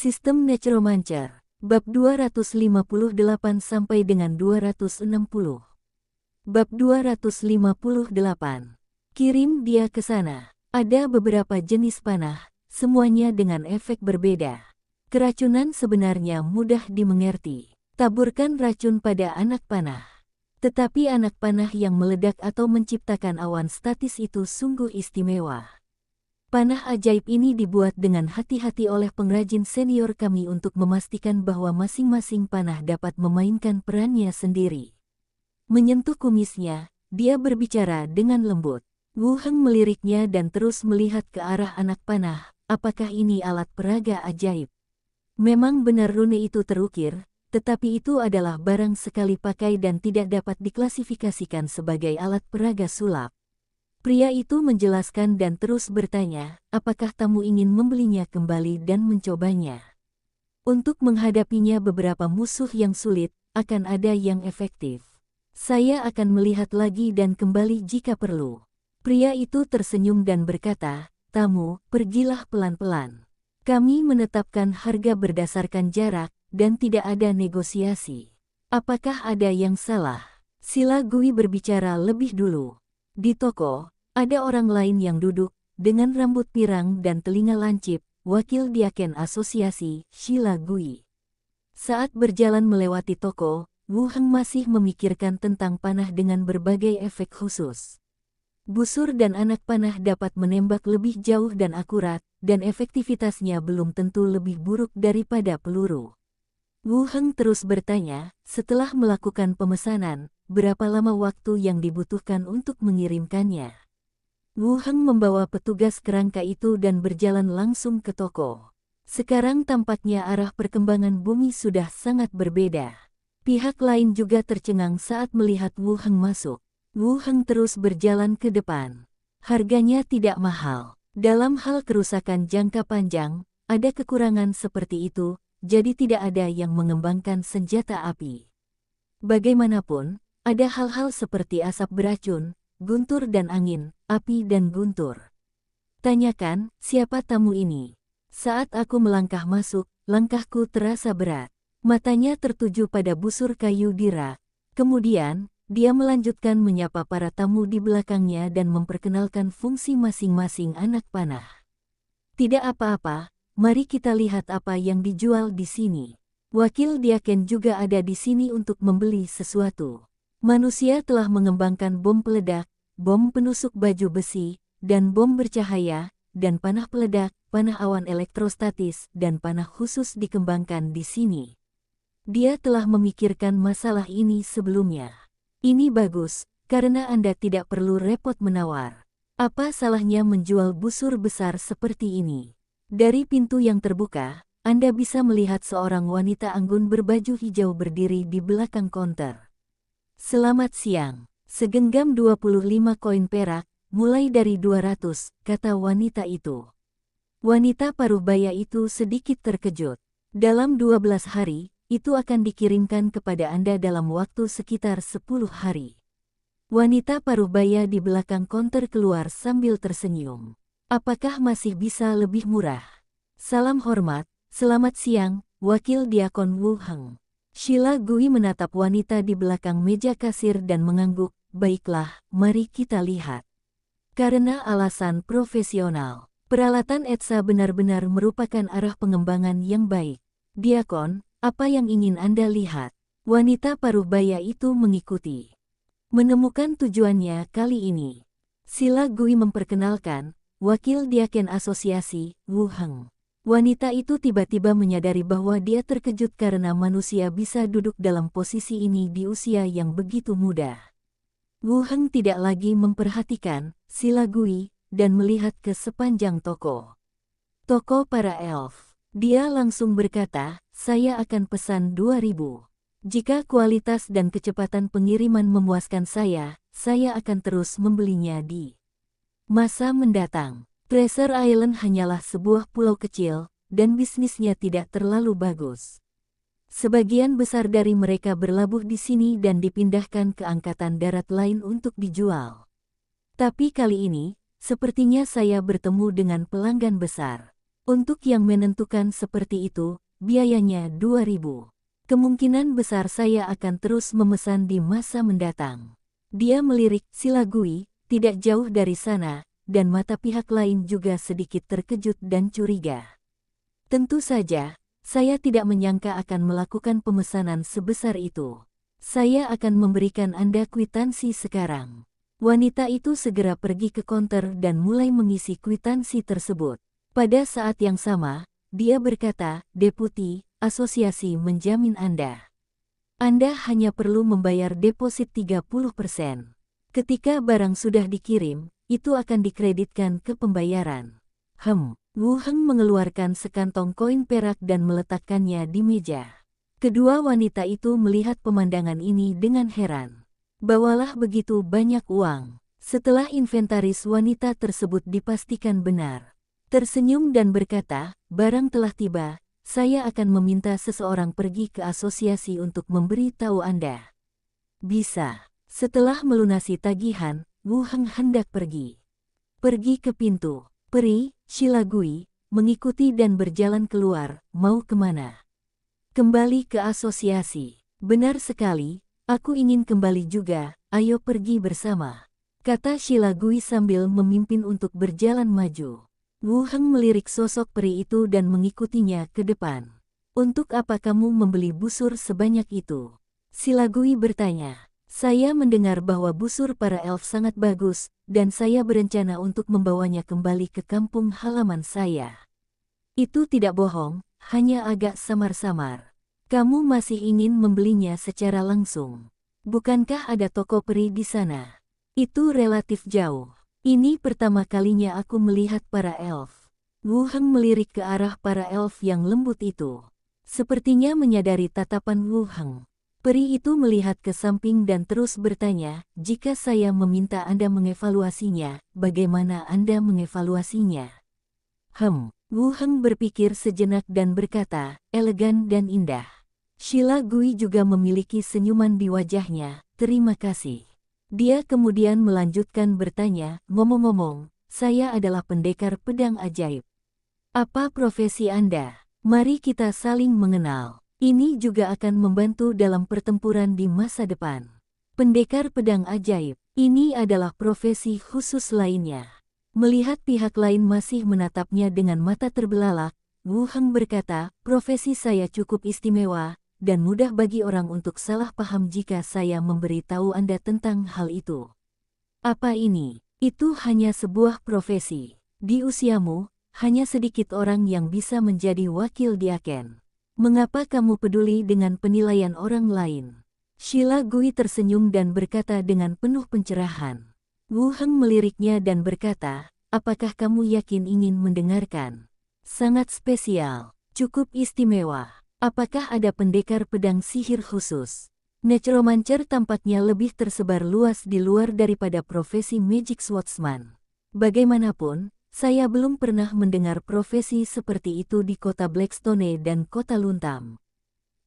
Sistem Necromancer, bab 258 sampai dengan 260. Bab 258. Kirim dia ke sana. Ada beberapa jenis panah, semuanya dengan efek berbeda. Keracunan sebenarnya mudah dimengerti. Taburkan racun pada anak panah. Tetapi anak panah yang meledak atau menciptakan awan statis itu sungguh istimewa. Panah ajaib ini dibuat dengan hati-hati oleh pengrajin senior kami untuk memastikan bahwa masing-masing panah dapat memainkan perannya sendiri. Menyentuh kumisnya, dia berbicara dengan lembut. Wu Heng meliriknya dan terus melihat ke arah anak panah. Apakah ini alat peraga ajaib? Memang benar rune itu terukir, tetapi itu adalah barang sekali pakai dan tidak dapat diklasifikasikan sebagai alat peraga sulap. Pria itu menjelaskan dan terus bertanya, apakah tamu ingin membelinya kembali dan mencobanya. Untuk menghadapinya beberapa musuh yang sulit, akan ada yang efektif. Saya akan melihat lagi dan kembali jika perlu. Pria itu tersenyum dan berkata, tamu, pergilah pelan-pelan. Kami menetapkan harga berdasarkan jarak, dan tidak ada negosiasi. Apakah ada yang salah? Sila Gui berbicara lebih dulu. Di toko, ada orang lain yang duduk, dengan rambut pirang dan telinga lancip, wakil diaken asosiasi, Sila Gui. Saat berjalan melewati toko, Wu Heng masih memikirkan tentang panah dengan berbagai efek khusus. Busur dan anak panah dapat menembak lebih jauh dan akurat, dan efektivitasnya belum tentu lebih buruk daripada peluru. Wu Heng terus bertanya, setelah melakukan pemesanan, berapa lama waktu yang dibutuhkan untuk mengirimkannya? Wu Heng membawa petugas kerangka itu dan berjalan langsung ke toko. Sekarang tampaknya arah perkembangan bumi sudah sangat berbeda. Pihak lain juga tercengang saat melihat Wu Heng masuk. Wu Heng terus berjalan ke depan. Harganya tidak mahal. Dalam hal kerusakan jangka panjang, ada kekurangan seperti itu, jadi tidak ada yang mengembangkan senjata api. Bagaimanapun, ada hal-hal seperti asap beracun, guntur dan angin, api dan guntur. Tanyakan, siapa tamu ini? Saat aku melangkah masuk, langkahku terasa berat. Matanya tertuju pada busur kayu di rak. Kemudian, dia melanjutkan menyapa para tamu di belakangnya dan memperkenalkan fungsi masing-masing anak panah. Tidak apa-apa, mari kita lihat apa yang dijual di sini. Wakil diaken juga ada di sini untuk membeli sesuatu. Manusia telah mengembangkan bom peledak, bom penusuk baju besi, dan bom bercahaya, dan panah peledak, panah awan elektrostatis, dan panah khusus dikembangkan di sini. Dia telah memikirkan masalah ini sebelumnya. Ini bagus, karena Anda tidak perlu repot menawar. Apa salahnya menjual busur besar seperti ini? Dari pintu yang terbuka, Anda bisa melihat seorang wanita anggun berbaju hijau berdiri di belakang konter. Selamat siang. Segenggam 25 koin perak, mulai dari 200, kata wanita itu. Wanita paruh baya itu sedikit terkejut. Dalam 12 hari, itu akan dikirimkan kepada Anda dalam waktu sekitar 10 hari. Wanita paruh baya di belakang konter keluar sambil tersenyum. Apakah masih bisa lebih murah? Salam hormat, selamat siang, wakil diakon Wu Heng. Sila Gui menatap wanita di belakang meja kasir dan mengangguk, baiklah, mari kita lihat. Karena alasan profesional, peralatan ETSA benar-benar merupakan arah pengembangan yang baik. Diakon, apa yang ingin Anda lihat? Wanita paruh baya itu mengikuti. Menemukan tujuannya kali ini. Sila Gui memperkenalkan, wakil diaken asosiasi, Wu Heng. Wanita itu tiba-tiba menyadari bahwa dia terkejut karena manusia bisa duduk dalam posisi ini di usia yang begitu muda. Wu Heng tidak lagi memperhatikan Sila Gui dan melihat ke sepanjang toko. Toko para elf. Dia langsung berkata, saya akan pesan 2000. Jika kualitas dan kecepatan pengiriman memuaskan saya akan terus membelinya di masa mendatang. Treasure Island hanyalah sebuah pulau kecil, dan bisnisnya tidak terlalu bagus. Sebagian besar dari mereka berlabuh di sini dan dipindahkan ke angkatan darat lain untuk dijual. Tapi kali ini, sepertinya saya bertemu dengan pelanggan besar. Untuk yang menentukan seperti itu, biayanya 2.000. Kemungkinan besar saya akan terus memesan di masa mendatang. Dia melirik Silagui, tidak jauh dari sana, dan mata pihak lain juga sedikit terkejut dan curiga. Tentu saja, saya tidak menyangka akan melakukan pemesanan sebesar itu. Saya akan memberikan Anda kwitansi sekarang. Wanita itu segera pergi ke konter dan mulai mengisi kwitansi tersebut. Pada saat yang sama, dia berkata, "Deputi, asosiasi menjamin Anda. Anda hanya perlu membayar deposit 30%. Ketika barang sudah dikirim, itu akan dikreditkan ke pembayaran." Wu Heng mengeluarkan sekantong koin perak dan meletakkannya di meja. Kedua wanita itu melihat pemandangan ini dengan heran. Bawalah begitu banyak uang. Setelah inventaris wanita tersebut dipastikan benar, tersenyum dan berkata, "Barang telah tiba, saya akan meminta seseorang pergi ke asosiasi untuk memberi tahu Anda." Bisa. Setelah melunasi tagihan, Wu Heng hendak pergi. Pergi ke pintu. Peri, Silagui, mengikuti dan berjalan keluar. Mau kemana? Kembali ke asosiasi. Benar sekali, aku ingin kembali juga, ayo pergi bersama, kata Silagui sambil memimpin untuk berjalan maju. Wu Heng melirik sosok peri itu dan mengikutinya ke depan. Untuk apa kamu membeli busur sebanyak itu? Silagui bertanya. Saya mendengar bahwa busur para elf sangat bagus, dan saya berencana untuk membawanya kembali ke kampung halaman saya. Itu tidak bohong, hanya agak samar-samar. Kamu masih ingin membelinya secara langsung. Bukankah ada toko peri di sana? Itu relatif jauh. Ini pertama kalinya aku melihat para elf. Wu Heng melirik ke arah para elf yang lembut itu. Sepertinya menyadari tatapan Wu Heng. Peri itu melihat ke samping dan terus bertanya, "Jika saya meminta Anda mengevaluasinya, bagaimana Anda mengevaluasinya?" Wu Heng berpikir sejenak dan berkata, "Elegan dan indah." Silagui juga memiliki senyuman di wajahnya, "Terima kasih." Dia kemudian melanjutkan bertanya, "Ngomong-ngomong, saya adalah pendekar pedang ajaib. Apa profesi Anda? Mari kita saling mengenal. Ini juga akan membantu dalam pertempuran di masa depan." Pendekar pedang ajaib, ini adalah profesi khusus lainnya. Melihat pihak lain masih menatapnya dengan mata terbelalak, Wu Heng berkata, "Profesi saya cukup istimewa, dan mudah bagi orang untuk salah paham jika saya memberitahu Anda tentang hal itu." "Apa ini?" "Itu hanya sebuah profesi. Di usiamu, hanya sedikit orang yang bisa menjadi wakil diaken. Mengapa kamu peduli dengan penilaian orang lain?" Silagui tersenyum dan berkata dengan penuh pencerahan. Wu Heng meliriknya dan berkata, "Apakah kamu yakin ingin mendengarkan? Sangat spesial, cukup istimewa. Apakah ada pendekar pedang sihir khusus?" Necromancer tampaknya lebih tersebar luas di luar daripada profesi Magic Swordsman. Bagaimanapun, saya belum pernah mendengar profesi seperti itu di kota Blackstone dan kota Luntam.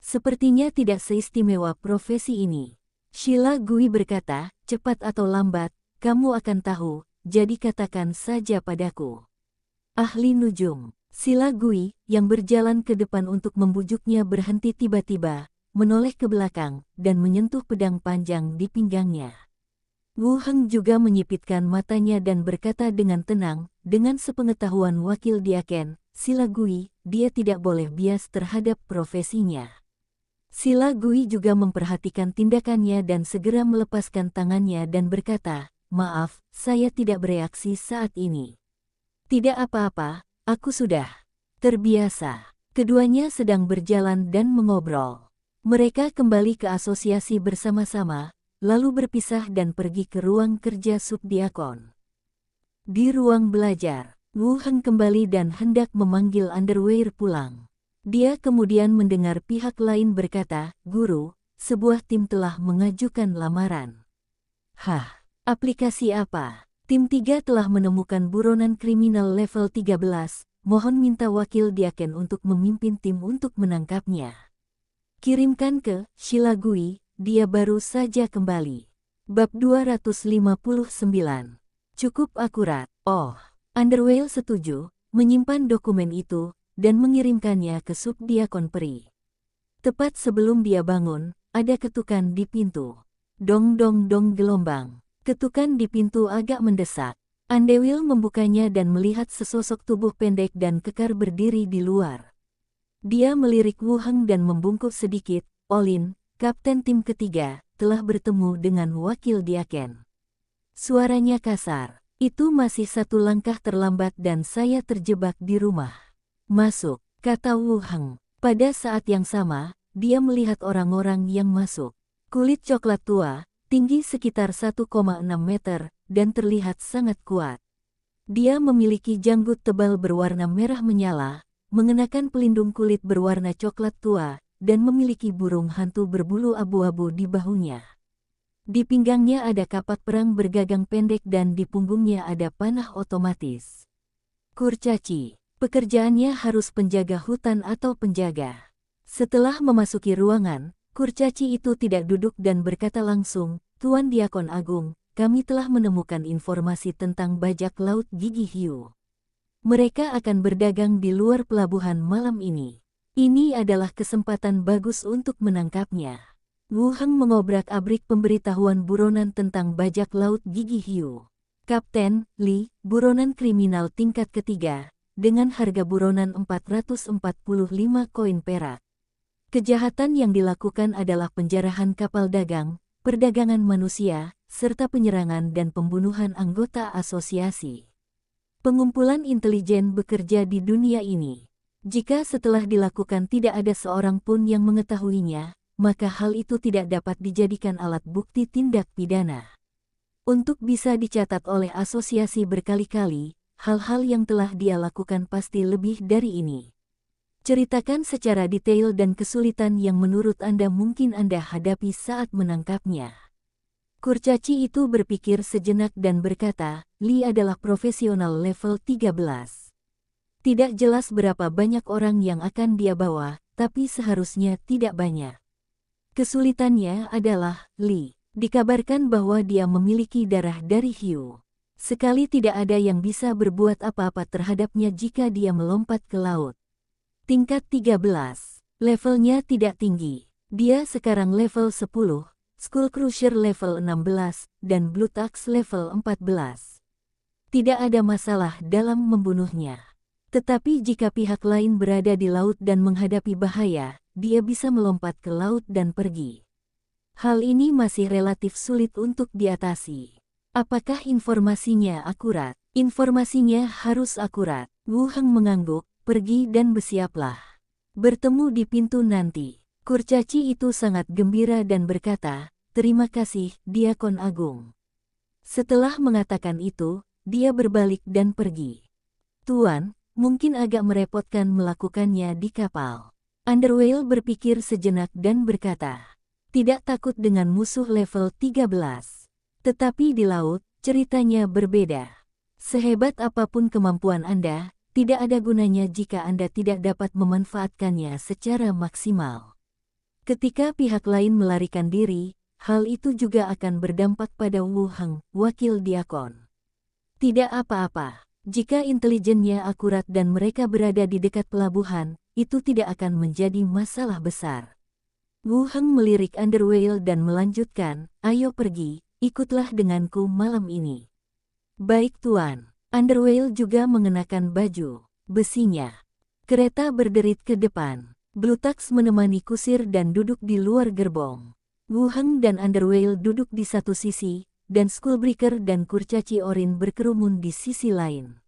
Sepertinya tidak seistimewa profesi ini. Silagui berkata, "Cepat atau lambat, kamu akan tahu, jadi katakan saja padaku." "Ahli nujum." Silagui, yang berjalan ke depan untuk membujuknya berhenti tiba-tiba, menoleh ke belakang, dan menyentuh pedang panjang di pinggangnya. Wu Heng juga menyipitkan matanya dan berkata dengan tenang, dengan sepengetahuan wakil diaken, Silagui, dia tidak boleh bias terhadap profesinya. Silagui juga memperhatikan tindakannya dan segera melepaskan tangannya dan berkata, "Maaf, saya tidak bereaksi saat ini." "Tidak apa-apa, aku sudah terbiasa." Keduanya sedang berjalan dan mengobrol. Mereka kembali ke asosiasi bersama-sama, lalu berpisah dan pergi ke ruang kerja subdiakon. Di ruang belajar, Wu Heng kembali dan hendak memanggil Underwear pulang. Dia kemudian mendengar pihak lain berkata, "Guru, sebuah tim telah mengajukan lamaran." "Hah? Aplikasi apa?" "Tim 3 telah menemukan buronan kriminal level 13, mohon minta wakil diaken untuk memimpin tim untuk menangkapnya. Kirimkan ke Silagui, dia baru saja kembali." Bab 259. Cukup akurat. Oh, Underwale setuju. menyimpan dokumen itu, dan mengirimkannya ke subdiakon peri. Tepat sebelum dia bangun, ada ketukan di pintu. Dong dong dong gelombang. Ketukan di pintu agak mendesak. Andewil membukanya dan melihat sesosok tubuh pendek dan kekar berdiri di luar. Dia melirik Wu Heng dan membungkuk sedikit. Olin, kapten tim ketiga, telah bertemu dengan wakil Diaken. Suaranya kasar. Itu masih satu langkah terlambat dan saya terjebak di rumah. Masuk, kata Wu Heng. Pada saat yang sama, dia melihat orang-orang yang masuk. Kulit coklat tua, tinggi sekitar 1,6 meter, dan terlihat sangat kuat. Dia memiliki janggut tebal berwarna merah menyala, mengenakan pelindung kulit berwarna coklat tua, dan memiliki burung hantu berbulu abu-abu di bahunya. Di pinggangnya ada kapak perang bergagang pendek dan di punggungnya ada panah otomatis. Kurcaci, pekerjaannya harus penjaga hutan atau penjaga. Setelah memasuki ruangan, kurcaci itu tidak duduk dan berkata langsung, "Tuan Diakon Agung, kami telah menemukan informasi tentang bajak laut gigi hiu. Mereka akan berdagang di luar pelabuhan malam ini. Ini adalah kesempatan bagus untuk menangkapnya." Wu Heng mengobrak-abrik pemberitahuan buronan tentang bajak laut gigi hiu. Kapten Li, buronan kriminal tingkat ketiga, dengan harga buronan 445 koin perak. Kejahatan yang dilakukan adalah penjarahan kapal dagang, perdagangan manusia, serta penyerangan dan pembunuhan anggota asosiasi. Pengumpulan intelijen bekerja di dunia ini. Jika setelah dilakukan tidak ada seorang pun yang mengetahuinya, maka hal itu tidak dapat dijadikan alat bukti tindak pidana. Untuk bisa dicatat oleh asosiasi berkali-kali, hal-hal yang telah dia lakukan pasti lebih dari ini. Ceritakan secara detail dan kesulitan yang menurut Anda mungkin Anda hadapi saat menangkapnya. Kurcaci itu berpikir sejenak dan berkata, Li adalah profesional level 13. Tidak jelas berapa banyak orang yang akan dia bawa, tapi seharusnya tidak banyak. Kesulitannya adalah, Li, dikabarkan bahwa dia memiliki darah dari hiu. Sekali tidak ada yang bisa berbuat apa-apa terhadapnya jika dia melompat ke laut. Tingkat 13, levelnya tidak tinggi. Dia sekarang level 10, Skull Crusher level 16, dan Blue Tax level 14. Tidak ada masalah dalam membunuhnya. Tetapi jika pihak lain berada di laut dan menghadapi bahaya, dia bisa melompat ke laut dan pergi. Hal ini masih relatif sulit untuk diatasi. Apakah informasinya akurat? Informasinya harus akurat. Wu Heng mengangguk, pergi dan bersiaplah. Bertemu di pintu nanti. Kurcaci itu sangat gembira dan berkata, terima kasih, Diakon Agung. Setelah mengatakan itu, dia berbalik dan pergi. Tuan, mungkin agak merepotkan melakukannya di kapal. Underwhale berpikir sejenak dan berkata, tidak takut dengan musuh level 13. Tetapi di laut, ceritanya berbeda. Sehebat apapun kemampuan Anda, tidak ada gunanya jika Anda tidak dapat memanfaatkannya secara maksimal. Ketika pihak lain melarikan diri, hal itu juga akan berdampak pada Wu Heng, wakil Diakon. Tidak apa-apa, jika intelijennya akurat dan mereka berada di dekat pelabuhan, itu tidak akan menjadi masalah besar. Wu Heng melirik Underwhale dan melanjutkan, ayo pergi, ikutlah denganku malam ini. Baik tuan. Underwhale juga mengenakan baju besinya. Kereta berderit ke depan. Blue Tax menemani kusir dan duduk di luar gerbong. Wu Heng dan Underwhale duduk di satu sisi, dan Skullbreaker dan Kurcaci Orin berkerumun di sisi lain.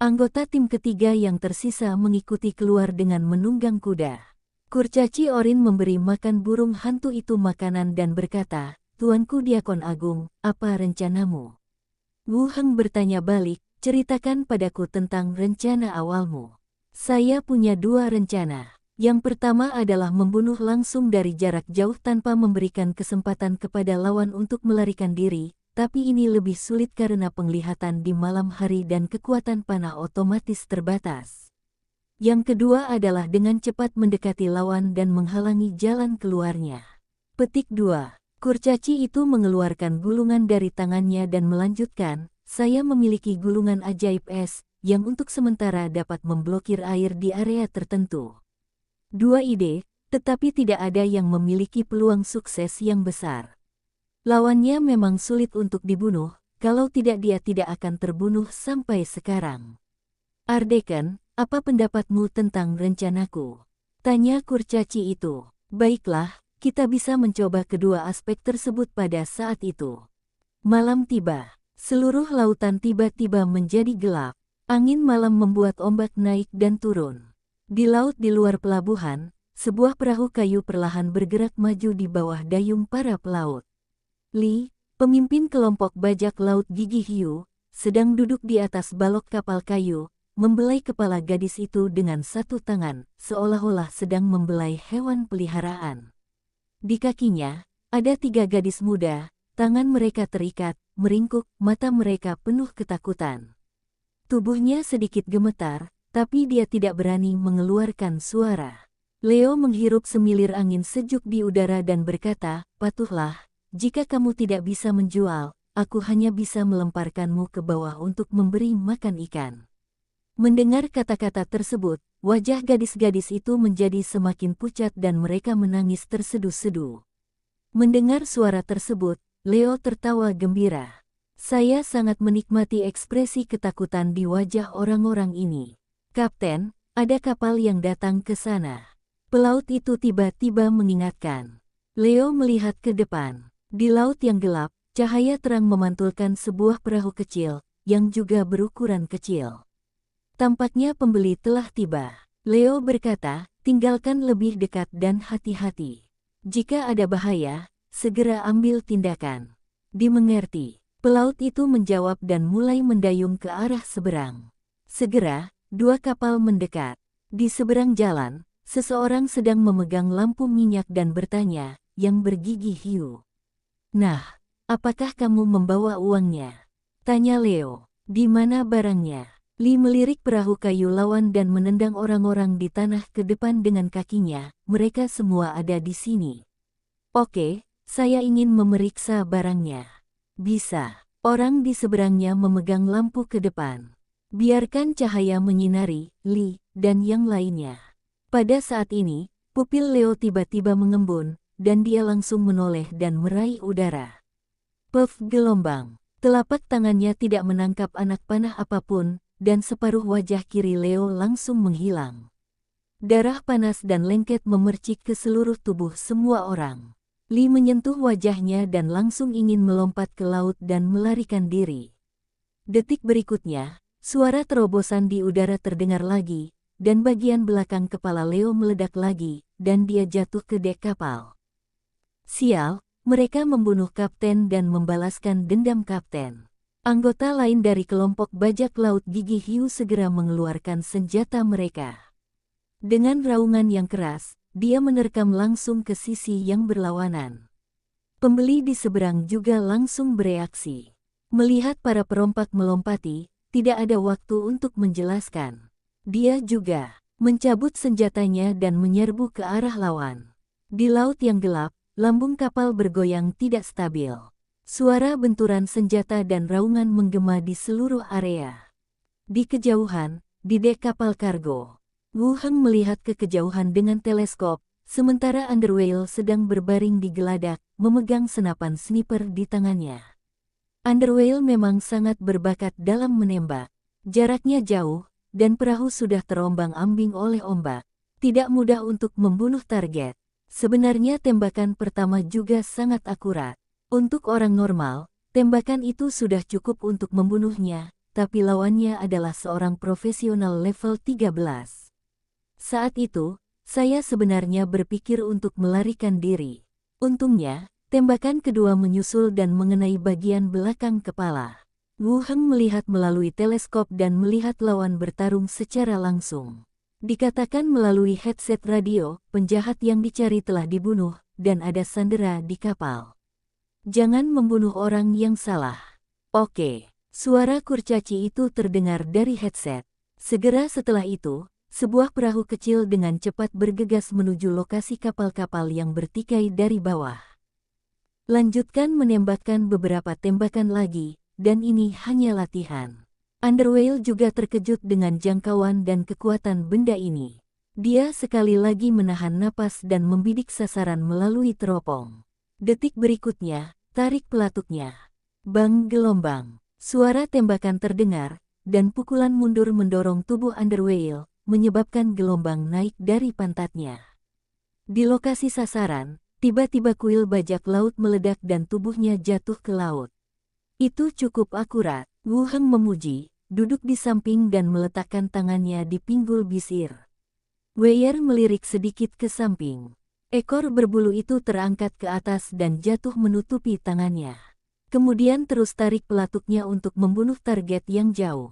Anggota tim ketiga yang tersisa mengikuti keluar dengan menunggang kuda. Kurcaci Orin memberi makan burung hantu itu makanan dan berkata, Tuanku Diakon Agung, apa rencanamu? Wu Heng bertanya balik, ceritakan padaku tentang rencana awalmu. Saya punya dua rencana. Yang pertama adalah membunuh langsung dari jarak jauh tanpa memberikan kesempatan kepada lawan untuk melarikan diri. Tapi ini lebih sulit karena penglihatan di malam hari dan kekuatan panah otomatis terbatas. Yang kedua adalah dengan cepat mendekati lawan dan menghalangi jalan keluarnya. Petik 2. Kurcaci itu mengeluarkan gulungan dari tangannya dan melanjutkan, saya memiliki gulungan ajaib es, yang untuk sementara dapat memblokir air di area tertentu. Dua ide, tetapi tidak ada yang memiliki peluang sukses yang besar. Lawannya memang sulit untuk dibunuh, kalau tidak dia tidak akan terbunuh sampai sekarang. Ardekan, apa pendapatmu tentang rencanaku? Tanya kurcaci itu. Baiklah, kita bisa mencoba kedua aspek tersebut pada saat itu. Malam tiba. Seluruh lautan tiba-tiba menjadi gelap. Angin malam membuat ombak naik dan turun. Di laut di luar pelabuhan, sebuah perahu kayu perlahan bergerak maju di bawah dayung para pelaut. Li, pemimpin kelompok bajak laut gigi hiu, sedang duduk di atas balok kapal kayu, membelai kepala gadis itu dengan satu tangan, seolah-olah sedang membelai hewan peliharaan. Di kakinya, ada 3 gadis muda, tangan mereka terikat, meringkuk, mata mereka penuh ketakutan. Tubuhnya sedikit gemetar, tapi dia tidak berani mengeluarkan suara. Leo menghirup semilir angin sejuk di udara dan berkata, "Patuhlah, jika kamu tidak bisa menjual, aku hanya bisa melemparkanmu ke bawah untuk memberi makan ikan." Mendengar kata-kata tersebut, wajah gadis-gadis itu menjadi semakin pucat dan mereka menangis terseduh-seduh. Mendengar suara tersebut, Leo tertawa gembira. Saya sangat menikmati ekspresi ketakutan di wajah orang-orang ini. Kapten, ada kapal yang datang ke sana. Pelaut itu tiba-tiba mengingatkan. Leo melihat ke depan. Di laut yang gelap, cahaya terang memantulkan sebuah perahu kecil, yang juga berukuran kecil. Tampaknya pembeli telah tiba. Leo berkata, tinggalkan lebih dekat dan hati-hati. Jika ada bahaya, segera ambil tindakan. Dimengerti. Pelaut itu menjawab dan mulai mendayung ke arah seberang. Segera, 2 kapal mendekat. Di seberang jalan, seseorang sedang memegang lampu minyak dan bertanya, yang bergigi hiu. "Nah, apakah kamu membawa uangnya?" tanya Leo. "Di mana barangnya?" Li melirik perahu kayu lawan dan menendang orang-orang di tanah ke depan dengan kakinya. "Mereka semua ada di sini." "Oke, saya ingin memeriksa barangnya." "Bisa." Orang di seberangnya memegang lampu ke depan. Biarkan cahaya menyinari Li dan yang lainnya. Pada saat ini, pupil Leo tiba-tiba mengembun, dan dia langsung menoleh dan meraih udara. Puff gelombang. Telapak tangannya tidak menangkap anak panah apapun, dan separuh wajah kiri Leo langsung menghilang. Darah panas dan lengket memercik ke seluruh tubuh semua orang. Li menyentuh wajahnya dan langsung ingin melompat ke laut dan melarikan diri. Detik berikutnya, suara terobosan di udara terdengar lagi, dan bagian belakang kepala Leo meledak lagi, dan dia jatuh ke dek kapal. Sial, mereka membunuh kapten dan membalaskan dendam kapten. Anggota lain dari kelompok bajak laut gigi hiu segera mengeluarkan senjata mereka. Dengan raungan yang keras, dia menerkam langsung ke sisi yang berlawanan. Pembeli di seberang juga langsung bereaksi. Melihat para perompak melompati, tidak ada waktu untuk menjelaskan. Dia juga mencabut senjatanya dan menyerbu ke arah lawan. Di laut yang gelap, lambung kapal bergoyang tidak stabil. Suara benturan senjata dan raungan menggema di seluruh area. Di kejauhan, di dek kapal kargo, Wu Heng melihat ke kejauhan dengan teleskop, sementara Underwhale sedang berbaring di geladak, memegang senapan sniper di tangannya. Underwhale memang sangat berbakat dalam menembak. Jaraknya jauh, dan perahu sudah terombang-ambing oleh ombak. Tidak mudah untuk membunuh target. Sebenarnya tembakan pertama juga sangat akurat. Untuk orang normal, tembakan itu sudah cukup untuk membunuhnya, tapi lawannya adalah seorang profesional level 13. Saat itu, saya sebenarnya berpikir untuk melarikan diri. Untungnya, tembakan kedua menyusul dan mengenai bagian belakang kepala. Wu Heng melihat melalui teleskop dan melihat lawan bertarung secara langsung. Dikatakan melalui headset radio, penjahat yang dicari telah dibunuh, dan ada sandera di kapal. Jangan membunuh orang yang salah. Oke, suara kurcaci itu terdengar dari headset. Segera setelah itu, sebuah perahu kecil dengan cepat bergegas menuju lokasi kapal-kapal yang bertikai dari bawah. Lanjutkan menembakkan beberapa tembakan lagi, dan ini hanya latihan. Underwhale juga terkejut dengan jangkauan dan kekuatan benda ini. Dia sekali lagi menahan napas dan membidik sasaran melalui teropong. Detik berikutnya, tarik pelatuknya. Bang gelombang. Suara tembakan terdengar, dan pukulan mundur mendorong tubuh Underwhale, menyebabkan gelombang naik dari pantatnya. Di lokasi sasaran, tiba-tiba kuil bajak laut meledak dan tubuhnya jatuh ke laut. Itu cukup akurat, Wu Heng memuji, duduk di samping dan meletakkan tangannya di pinggul bisir. Weir melirik sedikit ke samping. Ekor berbulu itu terangkat ke atas dan jatuh menutupi tangannya. Kemudian terus tarik pelatuknya untuk membunuh target yang jauh.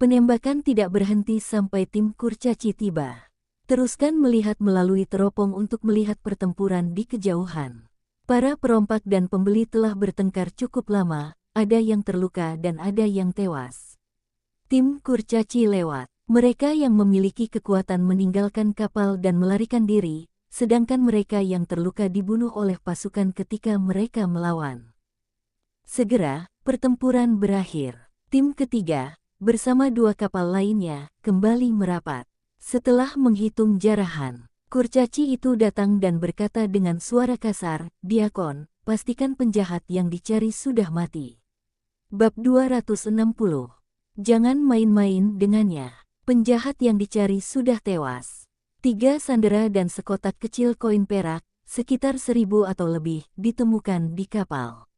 Penembakan tidak berhenti sampai tim kurcaci tiba. Teruskan melihat melalui teropong untuk melihat pertempuran di kejauhan. Para perompak dan pembeli telah bertengkar cukup lama, ada yang terluka dan ada yang tewas. Tim kurcaci lewat. Mereka yang memiliki kekuatan meninggalkan kapal dan melarikan diri, sedangkan mereka yang terluka dibunuh oleh pasukan ketika mereka melawan. Segera, pertempuran berakhir. Tim ketiga, bersama dua kapal lainnya, kembali merapat. Setelah menghitung jarahan, kurcaci itu datang dan berkata dengan suara kasar, "Diakon, pastikan penjahat yang dicari sudah mati." Bab 260. Jangan main-main dengannya. Penjahat yang dicari sudah tewas. 3 sandera dan sekotak kecil koin perak, sekitar 1.000 atau lebih, ditemukan di kapal.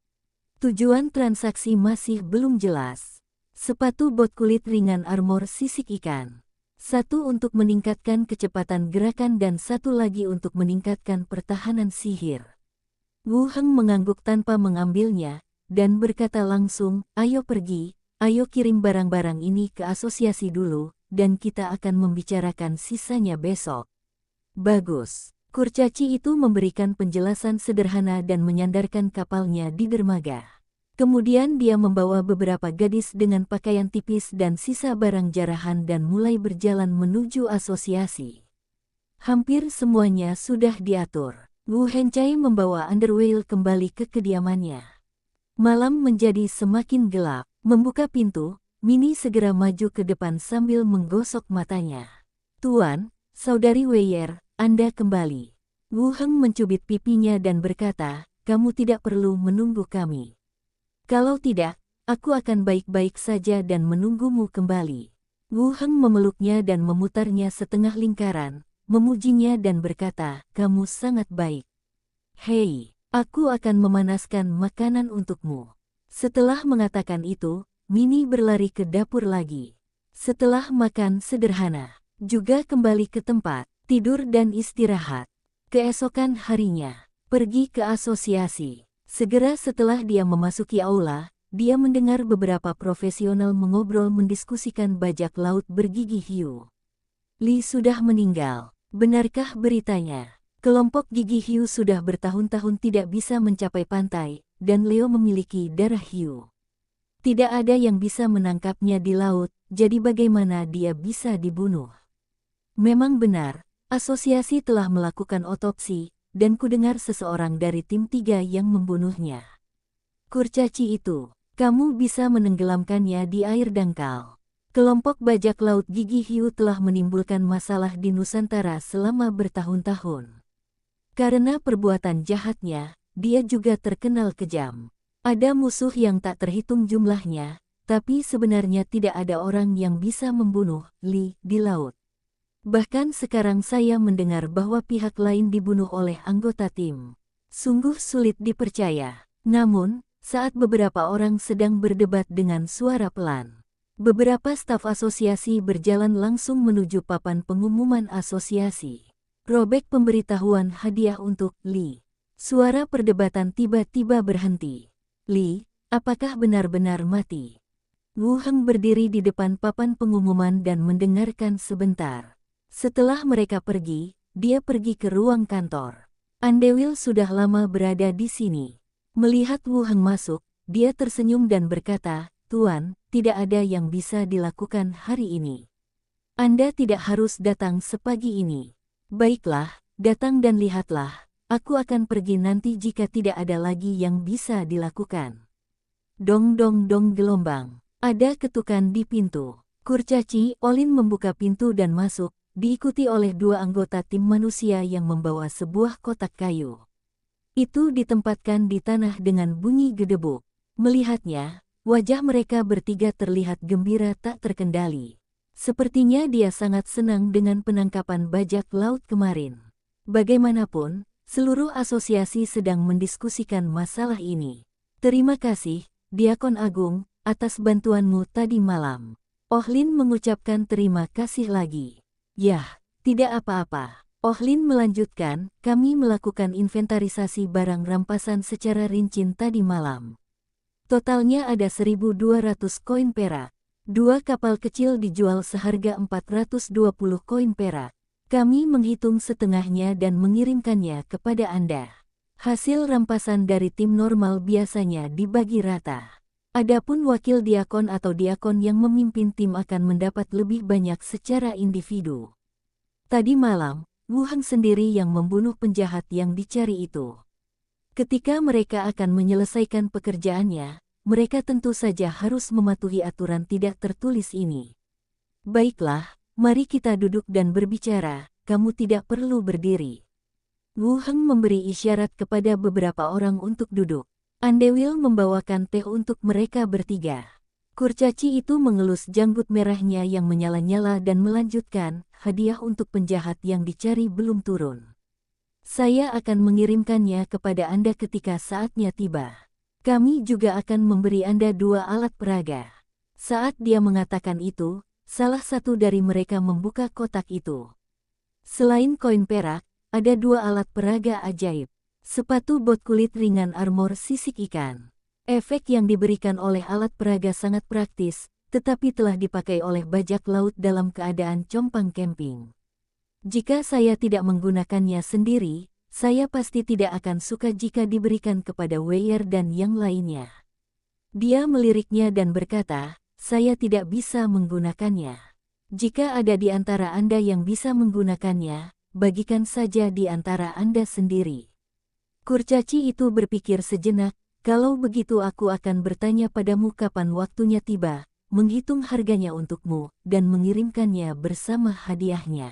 Tujuan transaksi masih belum jelas. Sepatu bot kulit ringan armor sisik ikan. 1 untuk meningkatkan kecepatan gerakan dan 1 lagi untuk meningkatkan pertahanan sihir. Wu Heng mengangguk tanpa mengambilnya, dan berkata langsung, "Ayo pergi, ayo kirim barang-barang ini ke asosiasi dulu, dan kita akan membicarakan sisanya besok." Bagus. Kurcaci itu memberikan penjelasan sederhana dan menyandarkan kapalnya di dermaga. Kemudian dia membawa beberapa gadis dengan pakaian tipis dan sisa barang jarahan dan mulai berjalan menuju asosiasi. Hampir semuanya sudah diatur. Wu Hencai membawa Underwhale kembali ke kediamannya. Malam menjadi semakin gelap. Membuka pintu, Minnie segera maju ke depan sambil menggosok matanya. "Tuan, Saudari Weir, Anda kembali." Wu Heng mencubit pipinya dan berkata, "Kamu tidak perlu menunggu kami. Kalau tidak, aku akan baik-baik saja dan menunggumu kembali." Wu Heng memeluknya dan memutarnya setengah lingkaran, memujinya dan berkata, "Kamu sangat baik. Hei, aku akan memanaskan makanan untukmu." Setelah mengatakan itu, Minnie berlari ke dapur lagi. Setelah makan sederhana, juga kembali ke tempat, tidur dan istirahat. Keesokan harinya, pergi ke asosiasi. Segera setelah dia memasuki aula, dia mendengar beberapa profesional mengobrol mendiskusikan bajak laut bergigi hiu. Li sudah meninggal. Benarkah beritanya? Kelompok gigi hiu sudah bertahun-tahun tidak bisa mencapai pantai, dan Leo memiliki darah hiu. Tidak ada yang bisa menangkapnya di laut, jadi bagaimana dia bisa dibunuh? Memang benar, asosiasi telah melakukan otopsi, dan kudengar seseorang dari tim 3 yang membunuhnya. Kurcaci itu, kamu bisa menenggelamkannya di air dangkal. Kelompok bajak laut gigi hiu telah menimbulkan masalah di Nusantara selama bertahun-tahun. Karena perbuatan jahatnya, dia juga terkenal kejam. Ada musuh yang tak terhitung jumlahnya, tapi sebenarnya tidak ada orang yang bisa membunuh Li di laut. Bahkan sekarang saya mendengar bahwa pihak lain dibunuh oleh anggota tim. Sungguh sulit dipercaya. Namun, saat beberapa orang sedang berdebat dengan suara pelan, beberapa staf asosiasi berjalan langsung menuju papan pengumuman asosiasi. Robek pemberitahuan hadiah untuk Li. Suara perdebatan tiba-tiba berhenti. "Li, apakah benar-benar mati?" Wu Heng berdiri di depan papan pengumuman dan mendengarkan sebentar. Setelah mereka pergi, dia pergi ke ruang kantor. Underwhale sudah lama berada di sini. Melihat Wu Heng masuk, dia tersenyum dan berkata, "Tuan, tidak ada yang bisa dilakukan hari ini. Anda tidak harus datang sepagi ini." "Baiklah, datang dan lihatlah. Aku akan pergi nanti jika tidak ada lagi yang bisa dilakukan." Dong dong dong gelombang. Ada ketukan di pintu. Kurcaci, Olin membuka pintu dan masuk, diikuti oleh dua anggota tim manusia yang membawa sebuah kotak kayu. Itu ditempatkan di tanah dengan bunyi gedebuk. Melihatnya, wajah mereka bertiga terlihat gembira tak terkendali. Sepertinya dia sangat senang dengan penangkapan bajak laut kemarin. Bagaimanapun, seluruh asosiasi sedang mendiskusikan masalah ini. Terima kasih, Diakon Agung, atas bantuanmu tadi malam. Ohlin mengucapkan terima kasih lagi. Yah, tidak apa-apa. Ohlin melanjutkan, kami melakukan inventarisasi barang rampasan secara rinci tadi malam. Totalnya ada 1.200 koin perak. 2 kapal kecil dijual seharga 420 koin perak. Kami menghitung setengahnya dan mengirimkannya kepada Anda. Hasil rampasan dari tim normal biasanya dibagi rata. Adapun wakil diakon atau diakon yang memimpin tim akan mendapat lebih banyak secara individu. Tadi malam, Wu Heng sendiri yang membunuh penjahat yang dicari itu. Ketika mereka akan menyelesaikan pekerjaannya, mereka tentu saja harus mematuhi aturan tidak tertulis ini. Baiklah, mari kita duduk dan berbicara, kamu tidak perlu berdiri. Wu Heng memberi isyarat kepada beberapa orang untuk duduk. Andewil membawakan teh untuk mereka bertiga. Kurcaci itu mengelus janggut merahnya yang menyala-nyala dan melanjutkan, hadiah untuk penjahat yang dicari belum turun. Saya akan mengirimkannya kepada Anda ketika saatnya tiba. Kami juga akan memberi Anda 2 alat peraga. Saat dia mengatakan itu, salah satu dari mereka membuka kotak itu. Selain koin perak, ada 2 alat peraga ajaib. Sepatu bot kulit ringan armor sisik ikan. Efek yang diberikan oleh alat peraga sangat praktis, tetapi telah dipakai oleh bajak laut dalam keadaan compang camping. Jika saya tidak menggunakannya sendiri, saya pasti tidak akan suka jika diberikan kepada Weir dan yang lainnya. Dia meliriknya dan berkata, saya tidak bisa menggunakannya. Jika ada di antara Anda yang bisa menggunakannya, bagikan saja di antara Anda sendiri. Kurcaci itu berpikir sejenak, kalau begitu aku akan bertanya padamu kapan waktunya tiba, menghitung harganya untukmu, dan mengirimkannya bersama hadiahnya.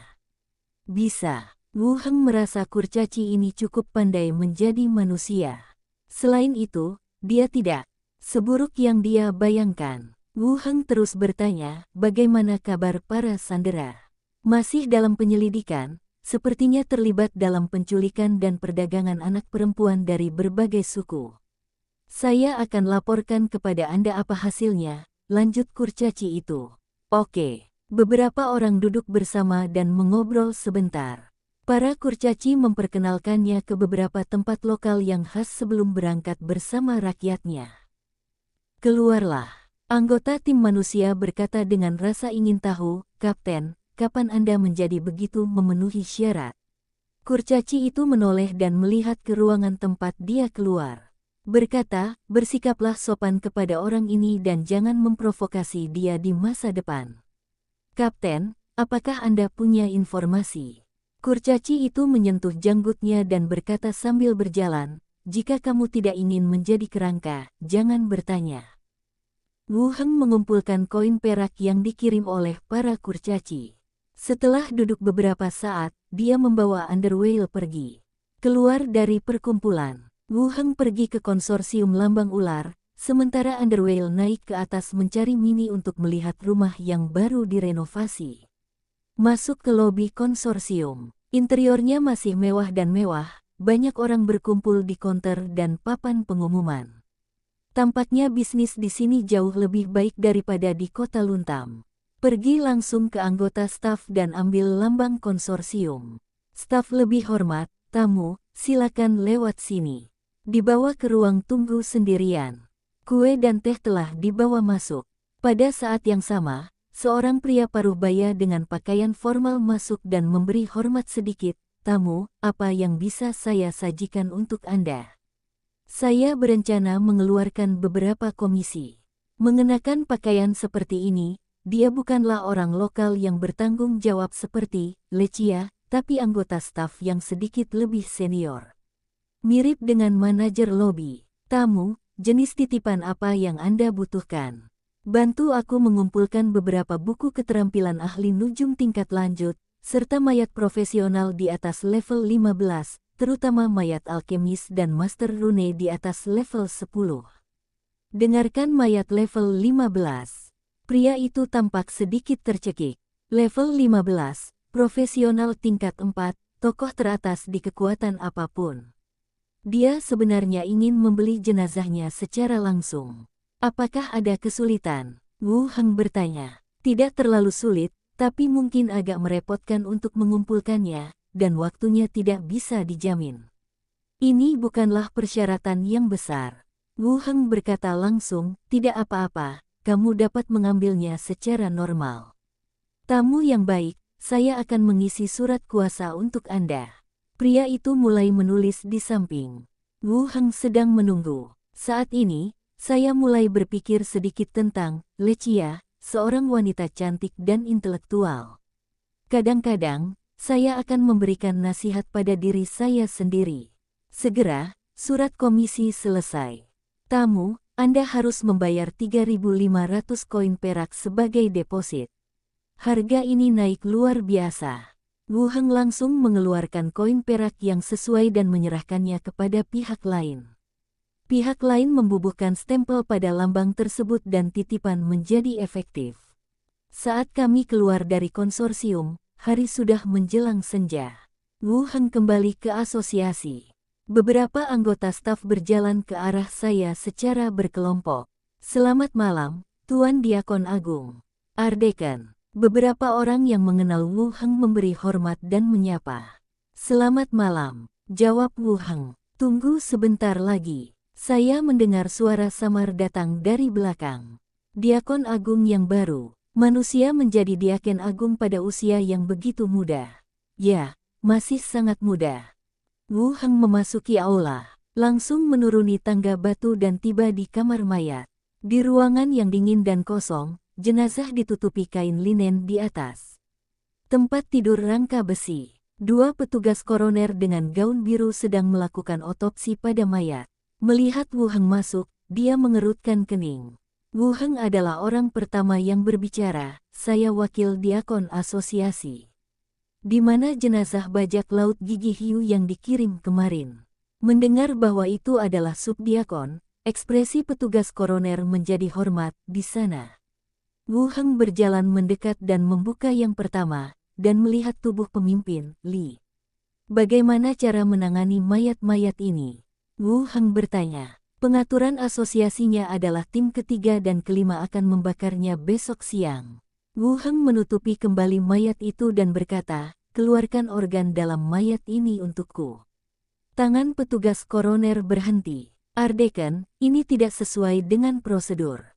Bisa. Wu Heng merasa kurcaci ini cukup pandai menjadi manusia. Selain itu, dia tidak seburuk yang dia bayangkan. Wu Heng terus bertanya, bagaimana kabar para sandera? Masih dalam penyelidikan, sepertinya terlibat dalam penculikan dan perdagangan anak perempuan dari berbagai suku. Saya akan laporkan kepada Anda apa hasilnya, lanjut kurcaci itu. Oke. Beberapa orang duduk bersama dan mengobrol sebentar. Para kurcaci memperkenalkannya ke beberapa tempat lokal yang khas sebelum berangkat bersama rakyatnya. Keluarlah. Anggota tim manusia berkata dengan rasa ingin tahu, Kapten, kapan Anda menjadi begitu memenuhi syarat? Kurcaci itu menoleh dan melihat ke ruangan tempat dia keluar. Berkata, bersikaplah sopan kepada orang ini dan jangan memprovokasi dia di masa depan. Kapten, apakah Anda punya informasi? Kurcaci itu menyentuh janggutnya dan berkata sambil berjalan, jika kamu tidak ingin menjadi kerangka, jangan bertanya. Wu Heng mengumpulkan koin perak yang dikirim oleh para kurcaci. Setelah duduk beberapa saat, dia membawa Underwhale pergi. Keluar dari perkumpulan, Wu Heng pergi ke konsorsium lambang ular, sementara Underwhale naik ke atas mencari Mini untuk melihat rumah yang baru direnovasi. Masuk ke lobi konsorsium. Interiornya masih mewah dan mewah, banyak orang berkumpul di konter dan papan pengumuman. Tampaknya bisnis di sini jauh lebih baik daripada di kota Luntam. Pergi langsung ke anggota staf dan ambil lambang konsorsium. Staf lebih hormat, tamu, silakan lewat sini. Dibawa ke ruang tunggu sendirian. Kue dan teh telah dibawa masuk. Pada saat yang sama, seorang pria paruh baya dengan pakaian formal masuk dan memberi hormat sedikit. Tamu, apa yang bisa saya sajikan untuk Anda? Saya berencana mengeluarkan beberapa komisi. Mengenakan pakaian seperti ini, dia bukanlah orang lokal yang bertanggung jawab seperti Lecia, tapi anggota staf yang sedikit lebih senior. Mirip dengan manajer lobi. Tamu, jenis titipan apa yang Anda butuhkan? Bantu aku mengumpulkan beberapa buku keterampilan ahli nujum tingkat lanjut, serta mayat profesional di atas level 15, terutama mayat alkemis dan master rune di atas level 10. Dengarkan mayat level 15. Pria itu tampak sedikit tercekik. Level 15, profesional tingkat 4, tokoh teratas di kekuatan apapun. Dia sebenarnya ingin membeli jenazahnya secara langsung. Apakah ada kesulitan? Wu Heng bertanya. Tidak terlalu sulit, tapi mungkin agak merepotkan untuk mengumpulkannya, dan waktunya tidak bisa dijamin. Ini bukanlah persyaratan yang besar. Wu Heng berkata langsung, tidak apa-apa, kamu dapat mengambilnya secara normal. Tamu yang baik, saya akan mengisi surat kuasa untuk Anda. Pria itu mulai menulis di samping. Wu Heng sedang menunggu. Saat ini, saya mulai berpikir sedikit tentang Lecia, seorang wanita cantik dan intelektual. Kadang-kadang, saya akan memberikan nasihat pada diri saya sendiri. Segera, surat komisi selesai. Tamu, Anda harus membayar 3.500 koin perak sebagai deposit. Harga ini naik luar biasa. Wu Heng langsung mengeluarkan koin perak yang sesuai dan menyerahkannya kepada pihak lain. Pihak lain membubuhkan stempel pada lambang tersebut dan titipan menjadi efektif. Saat kami keluar dari konsorsium, hari sudah menjelang senja. Wu Heng kembali ke asosiasi. Beberapa anggota staf berjalan ke arah saya secara berkelompok. Selamat malam, Tuan Diakon Agung. Ardekan. Beberapa orang yang mengenal Wu Heng memberi hormat dan menyapa. Selamat malam, jawab Wu Heng. Tunggu sebentar lagi. Saya mendengar suara samar datang dari belakang. Diakon Agung yang baru. Manusia menjadi Diakon Agung pada usia yang begitu muda. Ya, masih sangat muda. Wu Heng memasuki aula, langsung menuruni tangga batu dan tiba di kamar mayat. Di ruangan yang dingin dan kosong, jenazah ditutupi kain linen di atas. Tempat tidur rangka besi. Dua petugas koroner dengan gaun biru sedang melakukan otopsi pada mayat. Melihat Wu Heng masuk, dia mengerutkan kening. Wu Heng adalah orang pertama yang berbicara, saya wakil diakon asosiasi. Di mana jenazah bajak laut Gigi Hiu yang dikirim kemarin? Mendengar bahwa itu adalah subdiakon, ekspresi petugas koroner menjadi hormat di sana. Wu Heng berjalan mendekat dan membuka yang pertama, dan melihat tubuh pemimpin, Li. Bagaimana cara menangani mayat-mayat ini? Wu Heng bertanya. Pengaturan asosiasinya adalah tim ketiga dan kelima akan membakarnya besok siang. Wu Heng menutupi kembali mayat itu dan berkata, keluarkan organ dalam mayat ini untukku. Tangan petugas koroner berhenti. Ardekan, ini tidak sesuai dengan prosedur.